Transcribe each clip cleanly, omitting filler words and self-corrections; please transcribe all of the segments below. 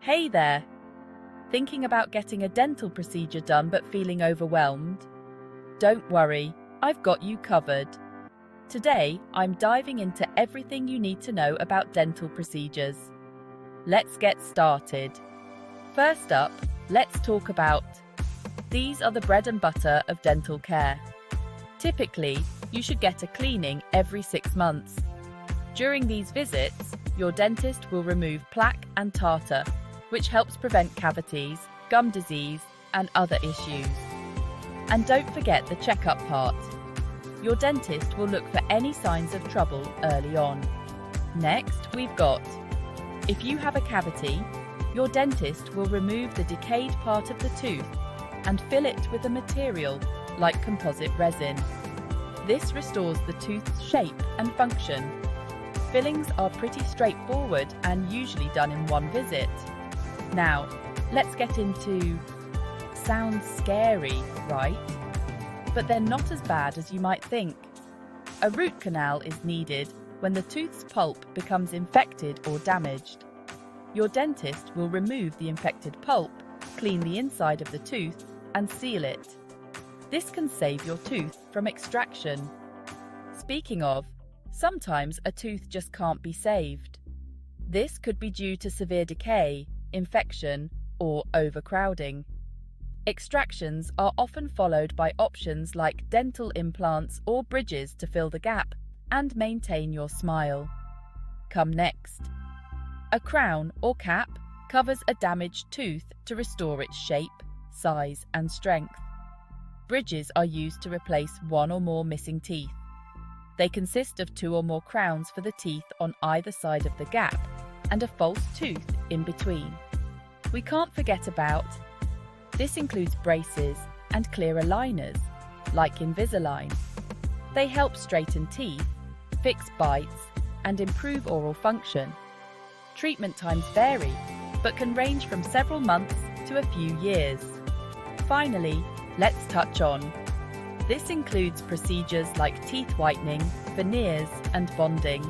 Hey there! Thinking about getting a dental procedure done but feeling overwhelmed? Don't worry, I've got you covered. Today, I'm diving into everything you need to know about dental procedures. Let's get started. First up, let's talk about these are the bread and butter of dental care. Typically, you should get a cleaning every 6 months. During these visits, your dentist will remove plaque and tartar, which helps prevent cavities, gum disease, and other issues. And don't forget the checkup part. Your dentist will look for any signs of trouble early on. Next, we've got, if you have a cavity, your dentist will remove the decayed part of the tooth and fill it with a material like composite resin. This restores the tooth's shape and function. Fillings are pretty straightforward and usually done in one visit. Now, let's get into... Sounds scary, right? But they're not as bad as you might think. A root canal is needed when the tooth's pulp becomes infected or damaged. Your dentist will remove the infected pulp, clean the inside of the tooth, and seal it. This can save your tooth from extraction. Speaking of, sometimes a tooth just can't be saved. This could be due to severe decay, infection, or overcrowding. Extractions are often followed by options like dental implants or bridges to fill the gap and maintain your smile. Come next. A crown or cap covers a damaged tooth to restore its shape, size, and strength. Bridges are used to replace one or more missing teeth. They consist of 2 or more crowns for the teeth on either side of the gap and a false tooth in between. We can't forget about. This includes braces and clear aligners, like Invisalign. They help straighten teeth, fix bites, and improve oral function. Treatment times vary, but can range from several months to a few years. Finally, let's touch on. This includes procedures like teeth whitening, veneers, and bonding.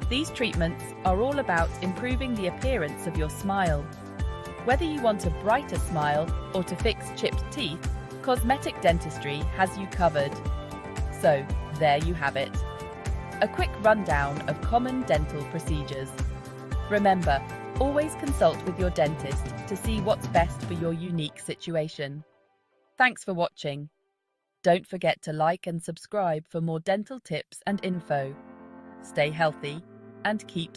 These treatments are all about improving the appearance of your smile. Whether you want a brighter smile or to fix chipped teeth, cosmetic dentistry has you covered. So, there you have it. A quick rundown of common dental procedures. Remember, always consult with your dentist to see what's best for your unique situation. Thanks for watching. Don't forget to like and subscribe for more dental tips and info. Stay healthy and keep